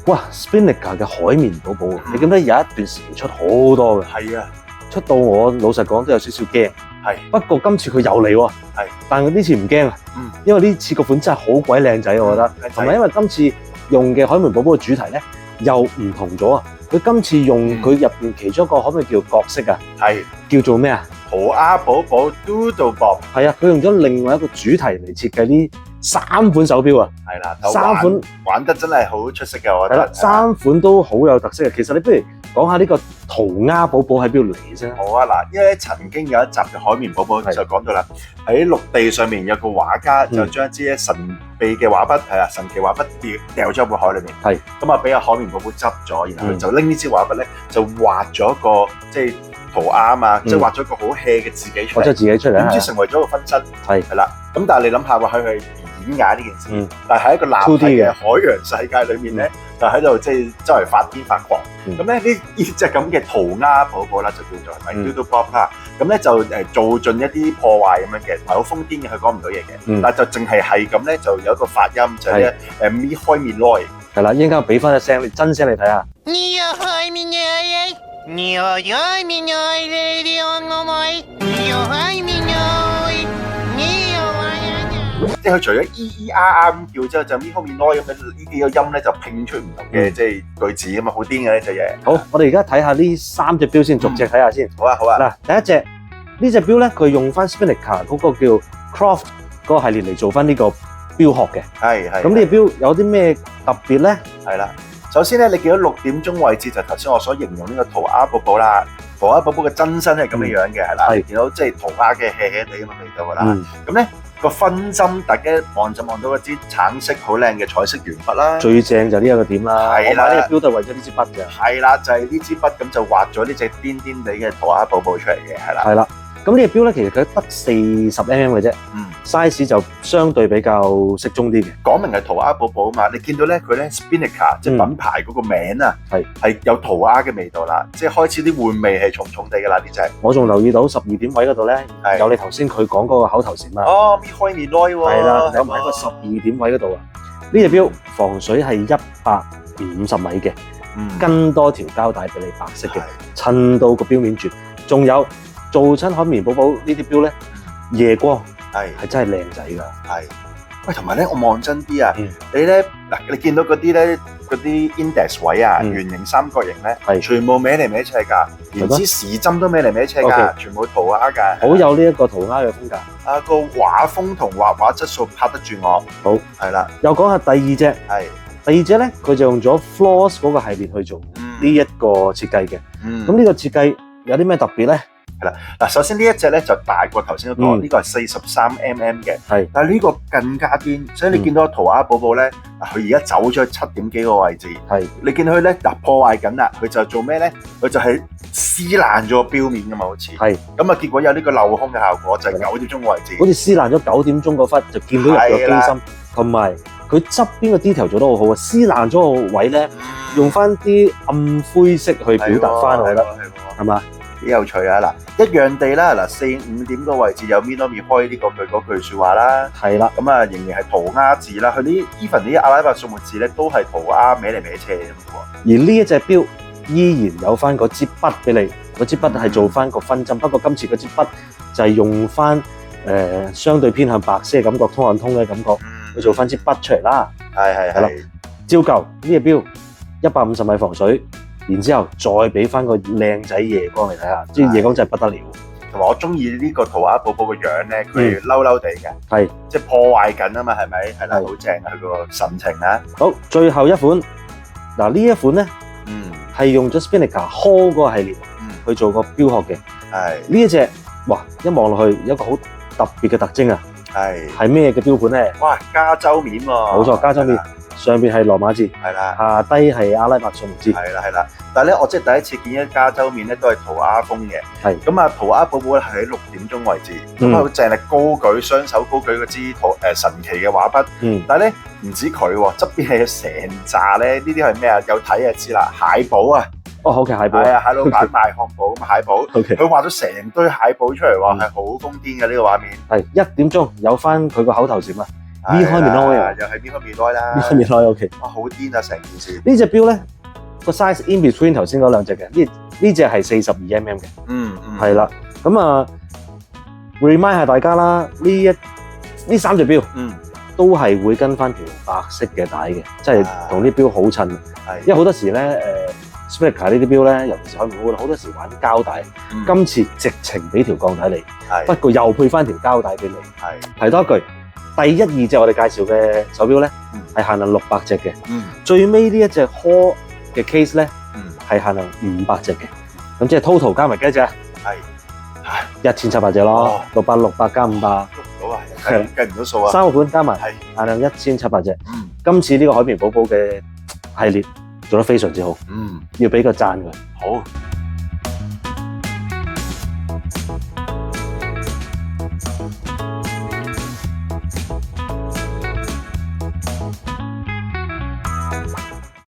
哇 Spinnaker 嘅海綿寶寶，你記得有一段時期出好多嘅，係啊，出到我老實講都有少少驚。係不過今次佢又嚟喎，但係呢次唔驚啊，因為呢次個款真係好鬼靚仔，我覺得，同埋因為今次用嘅海綿寶寶嘅主題咧又唔同咗啊！佢今次用佢入邊其中一個可唔可以叫角色啊？係叫做咩啊？塗鴉寶寶 Doodle Bob 係啊，佢用咗另外一個主題嚟設計呢3款手錶啊！係啦，3款玩得真係好出色嘅，我覺得。 3款都好有特色嘅。其實你不如講下呢個塗鴉寶寶喺邊度嚟先。好啊，嗱，因為曾經有一集嘅海綿寶寶就講到啦，喺陸地上面有個畫家就將一支神秘嘅畫筆係啊神奇畫筆掉咗入個海裏面，係咁啊俾阿海綿寶寶執咗，然後佢就拎呢支畫筆咧就畫咗一個即係塗鴉啊嘛，即係畫咗一個好 hea 嘅自己出嚟，畫咗自己出嚟，點知成為咗個分身，係啦。咁但係你諗下話佢係演㗎呢件事，但係喺一個立體嘅海洋世界裏面咧，就喺度即係周圍發癲發狂。咁咧呢隻咁嘅塗鴉寶寶啦，就叫做係咪 Doodle Bob 啦？咁咧就做盡一啲破壞咁樣嘅，唔係好瘋癲嘅，佢講唔到嘢嘅，但係就淨係咁咧，就有一個發音就係咧咪開面來。係啦，應該俾翻一聲真聲你睇下。你要開面來，你要開面來，你要我愛，你要開面來，你要我愛。即係佢除咗咁叫之後，就咪開面來咁樣呢幾個音咧，就拼出唔同嘅即係句子咁啊，好癲嘅呢隻嘢。好，我哋而家睇下呢3隻錶先，逐隻睇下先。好啊，好啊。嗱，第一隻呢隻錶咧，佢用翻 Spinnaker 嗰個叫 Croft 嗰個系列嚟做翻呢個錶殼嘅。係。咁呢隻錶有啲咩特別咧？係啦，首先咧，你見到6點鐘位置就頭先我所形容呢個塗鴉寶寶啦。塗鴉寶寶嘅真身係咁嘅樣嘅，係啦。見到即係塗鴉嘅 hea hea 地咁嘅味道㗎啦。咁咧個分針，大家望到嗰支橙色好靚嘅彩色鉛筆啦。最正就呢一個點啦。我買呢隻錶都係為咗呢支筆嘅。係啦，就係呢支筆咁就畫咗呢隻癲癲地嘅塗鴉寶寶出嚟嘅，係啦。係啦。咁呢隻錶咧，其實佢得40mm 嘅啫，size 就相對比較適中啲嘅。講明係塗鴉寶寶啊嘛，你見到咧佢咧 Spinnaker 即係品牌嗰個名啊，係有塗鴉嘅味道啦，即係開始啲玩味係重重地㗎啦呢隻。我仲留意到12點位嗰度咧，有你頭先佢講嗰個口頭禪啊。哦，咪開面來喎。係啦，有埋喺個12點位嗰度啊。呢隻錶防水係150米嘅，跟多條膠帶俾你白色嘅，襯到個錶面絕。仲有。做親海綿寶寶呢啲錶咧，夜光係真係靚仔㗎。係，喂，同埋咧，我望真啲啊，你咧嗱，你見到嗰啲咧，嗰啲 index 位啊，圓形、三角形咧，全部歪嚟歪斜㗎，連支時針都歪嚟歪斜㗎，全部塗鴉㗎，好有呢一個塗鴉嘅風格。啊，個畫風同畫畫質素拍得住我。好，係啦。又講下第二隻。係。第二隻咧，佢就用咗 Floss 嗰個系列去做呢一個設計嘅。咁呢個設計有啲咩特別咧？係啦，嗱，首先呢一隻咧就大過頭先嗰個，呢個係43mm嘅，係，但係呢個更加癲，所以你見到塗鴉寶寶咧，佢而家走咗去7點幾個位置，係，你見到佢咧嗱破壞緊啦，佢就做咩咧？佢就係撕爛咗個錶面㗎嘛，好似，係，咁啊結果有呢個鏤空嘅效果，就係9點鐘個位置，好似撕爛咗9點鐘嗰忽，就見到入個機芯，同埋佢側邊個 detail 做得好好啊，撕爛咗個位咧，用翻啲暗灰色去表達翻，我覺得，係嘛？幾有趣啊！嗱，一樣地啦，嗱4、5點個位置有 Minomi 開呢個佢嗰句説話啦，係啦，咁啊仍然係塗鴉字啦，佢啲 even 啲阿拉伯數目字咧都係塗鴉歪嚟歪斜咁喎。而呢一隻錶依然有翻嗰支筆俾你，嗰支筆係做翻個分針，不過今次嗰支筆就係用翻相對偏向白色嘅感覺，通暗通嘅感覺，去做翻支筆出嚟啦。係啦，照舊呢隻錶150米防水。然之後再俾翻個靚仔夜光嚟睇下，即係夜光真係不得了。同埋我中意呢個塗鴉寶寶嘅樣咧，佢嬲嬲地嘅，係即係破壞緊啊嘛，係咪？係啦，好正啊，佢個神情啊。好，最後一款嗱呢一款咧，係用咗 Spinnaker Hall 嗰個系列去做個錶殼嘅。係呢一隻，哇！一望落去有一個好特別嘅特徵啊。係咩嘅錶盤咧？哇！加州面喎。冇錯，加州面。上邊係羅馬字，係啦，下低係阿拉伯數目字，係啦。但係咧，我即係第一次見一加州面咧，都係塗鴉風嘅。係咁啊，塗鴉寶寶咧係喺6點鐘位置，咁啊好正力高舉雙手高舉嗰支神奇嘅畫筆。但係咧唔止佢喎，側邊係有成紮咧，呢啲係咩啊？有睇就知啦，蟹堡啊！哦，好嘅蟹堡，係啊，蟹老闆賣漢堡咁蟹堡，佢畫咗成堆蟹堡出嚟喎，係好瘋癲嘅呢個畫面。係1點鐘有翻佢個口頭禪啊！ V 開面開啊，又係 V 開面開啦 V 開面開 OK。哇，好癲啊！成件事。呢隻錶咧個 size in between 頭先嗰兩隻嘅，呢隻係42 mm 嘅，係啦。咁啊 remind 下大家啦，呢三隻錶都係會跟翻條白色嘅帶嘅，即係同啲錶好襯。因為好多時咧Spherica 呢啲錶咧，尤其是海綿寶寶好多時玩膠帶，今次直情俾條鋼帶你，不過又配翻條膠帶俾你。提多一句，第一二隻我哋介紹嘅手錶咧係限量600隻嘅，最尾呢一隻 Hall 嘅 case 咧係限量500隻嘅，咁即係 total 加埋幾多隻啊？1700隻咯，600加500，計唔到數啊！3個款加埋限量1700隻。今次呢個海綿寶寶嘅系列做得非常之好，要俾個讚佢。好。